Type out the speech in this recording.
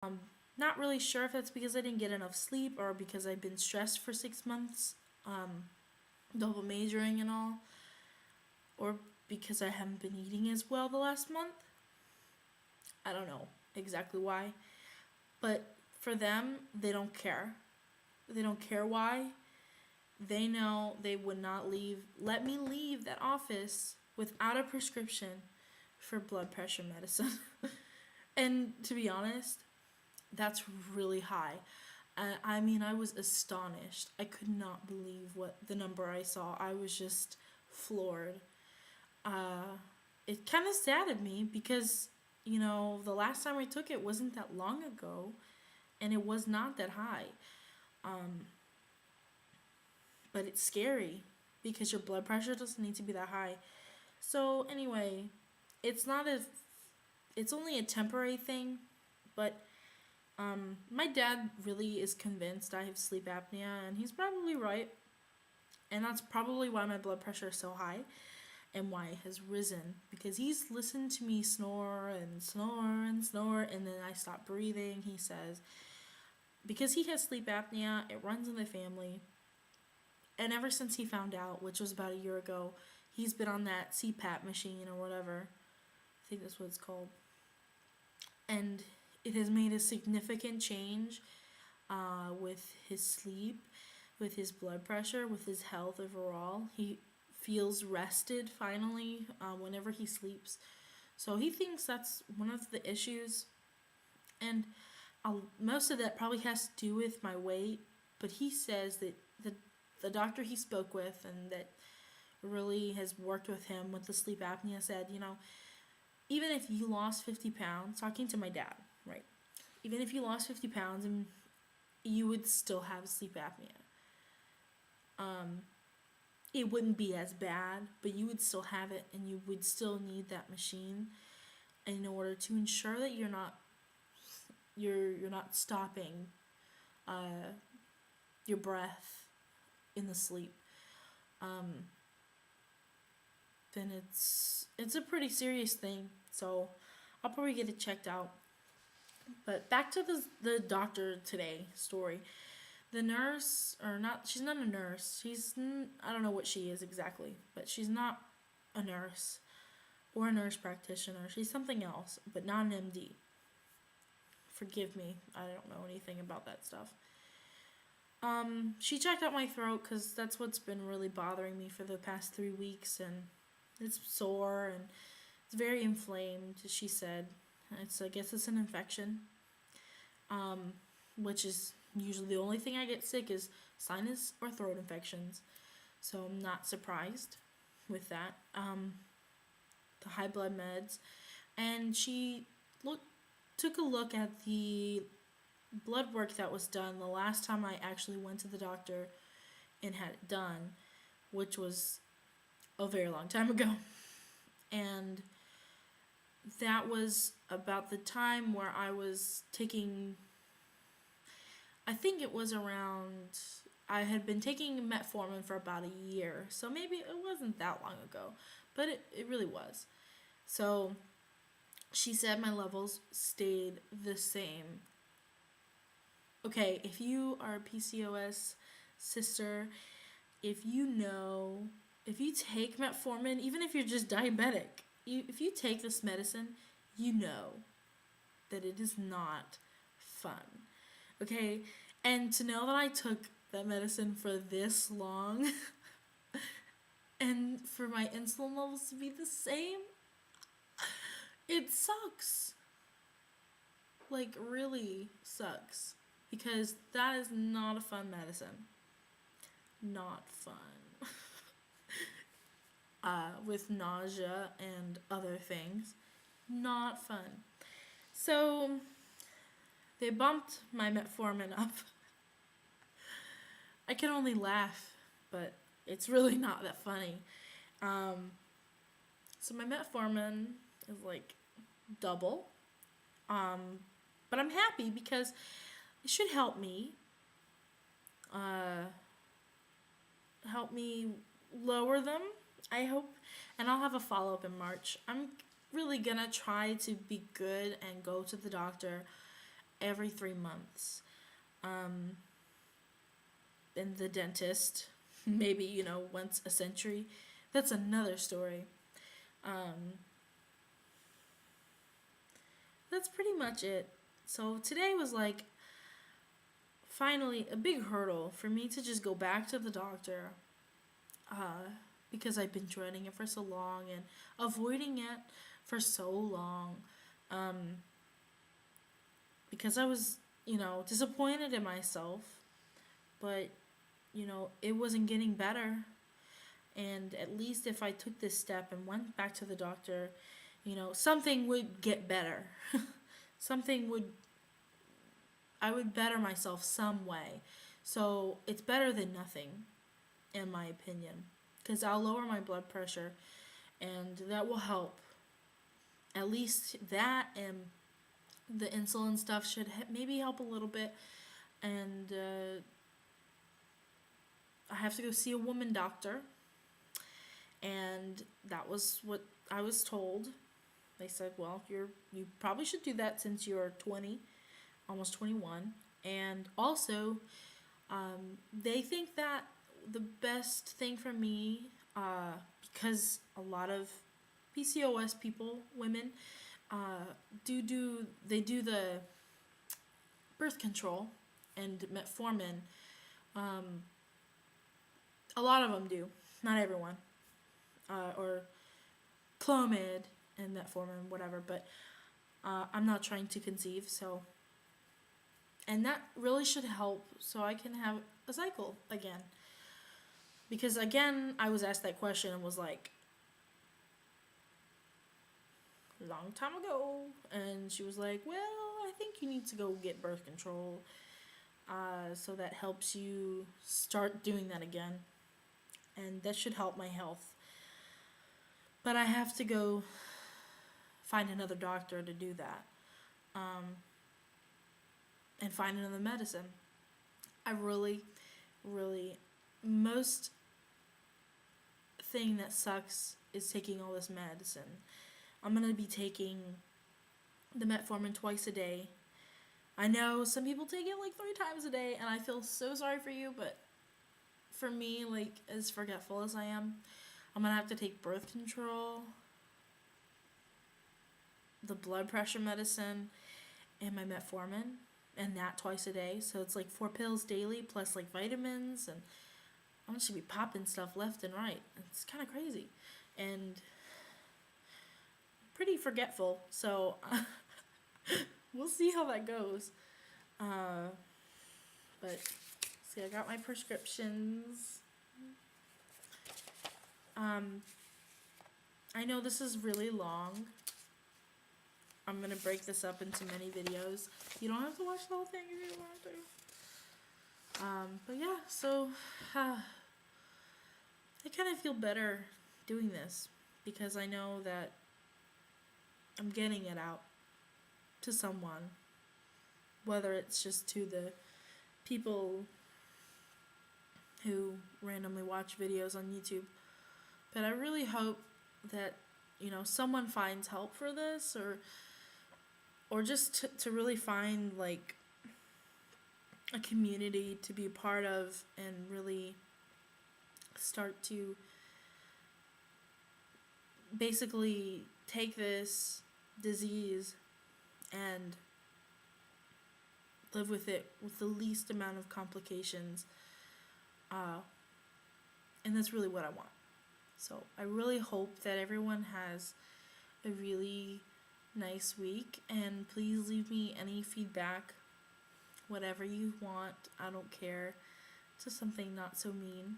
Not really sure if that's because I didn't get enough sleep or because I've been stressed for 6 months, double majoring and all, or because I haven't been eating as well the last month. I don't know exactly why. But for them, they don't care. They don't care why. They know they would not let me leave that office without a prescription for blood pressure medicine. And to be honest, that's really high. I mean, I was astonished. I could not believe what the number I saw. I was just floored. Uh, it kind of saddened me because, the last time I took it wasn't that long ago, and it was not that high. Um, but it's scary because your blood pressure doesn't need to be that high. So anyway, it's not a it's only a temporary thing, but my dad really is convinced I have sleep apnea, and he's probably right. And that's probably why my blood pressure is so high and why it has risen. Because he's listened to me snore and snore and snore, and then I stop breathing. He says, because he has sleep apnea, it runs in the family. And ever since he found out, which was about a year ago, he's been on that CPAP machine or whatever. I think that's what it's called. And it has made a significant change with his sleep, with his blood pressure, with his health overall. He feels rested finally whenever he sleeps. So he thinks that's one of the issues. And most of that probably has to do with my weight. But he says that the doctor he spoke with and that really has worked with him with the sleep apnea said, even if you lost 50 pounds, talking to my dad, right? Even if you lost 50 pounds, and you would still have sleep apnea. Um, it wouldn't be as bad, but you would still have it, and you would still need that machine in order to ensure that you're not stopping uh, your breath in the sleep. Um, then it's a pretty serious thing. So I'll probably get it checked out. But back to the doctor today story. The nurse, or not, she's not a nurse. I don't know what she is exactly, but she's not a nurse or a nurse practitioner. She's something else, but not an MD. Forgive me, I don't know anything about that stuff. She checked out my throat because that's what's been really bothering me for the past 3 weeks, and it's sore and it's very inflamed. She said, I guess it's an infection, which is usually the only thing I get sick is sinus or throat infections. So I'm not surprised with that. The high blood meds, and she took a look at the blood work that was done the last time I actually went to the doctor and had it done, which was a very long time ago. And that was about the time where I was taking, I think it was around, I had been taking metformin for about a year. So maybe it wasn't that long ago, but it really was. So she said my levels stayed the same. Okay, if you are a PCOS sister, if you take metformin, even if you're just diabetic, if you take this medicine, you know that it is not fun. Okay? And to know that I took that medicine for this long and for my insulin levels to be the same, it sucks. Like, really sucks. Because that is not a fun medicine. Not fun. With nausea and other things. Not fun. So, they bumped my metformin up. I can only laugh, but it's really not that funny. So my metformin is like double. But I'm happy because it should uh, help me lower them, I hope. And I'll have a follow up in March. I'm really gonna try to be good and go to the doctor every 3 months. And the dentist, maybe, once a century. That's another story. That's pretty much it. So today was like finally a big hurdle for me to just go back to the doctor, because I've been dreading it for so long and avoiding it for so long, because I was, disappointed in myself, but, it wasn't getting better. And at least if I took this step and went back to the doctor, something would get better. I would better myself some way. So it's better than nothing, in my opinion, because I'll lower my blood pressure, and that will help. At least that, and the insulin stuff should maybe help a little bit. And I have to go see a woman doctor, and that was what I was told. They said, well, you probably should do that since you're 20, almost 21. And also, they think that the best thing for me, because a lot of PCOS people, women, do the birth control and metformin. A lot of them do, not everyone, or Clomid and metformin, whatever. But I'm not trying to conceive, so, and that really should help, so I can have a cycle again. Because again, I was asked that question and was like, long time ago, and she was like, well, I think you need to go get birth control, so that helps you start doing that again, and that should help my health. But I have to go find another doctor to do that, and find another medicine. I really, most thing that sucks is taking all this medicine. I'm going to be taking the metformin twice a day. I know some people take it like 3 times a day, and I feel so sorry for you, but for me, like, as forgetful as I am, I'm going to have to take birth control, the blood pressure medicine, and my metformin, and that twice a day. So it's like 4 pills daily plus like vitamins, and I'm just going to be popping stuff left and right. It's kind of crazy. And pretty forgetful, so we'll see how that goes. But see, I got my prescriptions. I know this is really long. I'm gonna break this up into many videos. You don't have to watch the whole thing if you don't want to. But yeah, so I kind of feel better doing this, because I know that I'm getting it out to someone, whether it's just to the people who randomly watch videos on YouTube. But I really hope that, someone finds help for this, or just to really find like a community to be a part of, and really start to basically take this disease and live with it with the least amount of complications, and that's really what I want. So I really hope that everyone has a really nice week, and please leave me any feedback, whatever you want. I don't care. Just something not so mean.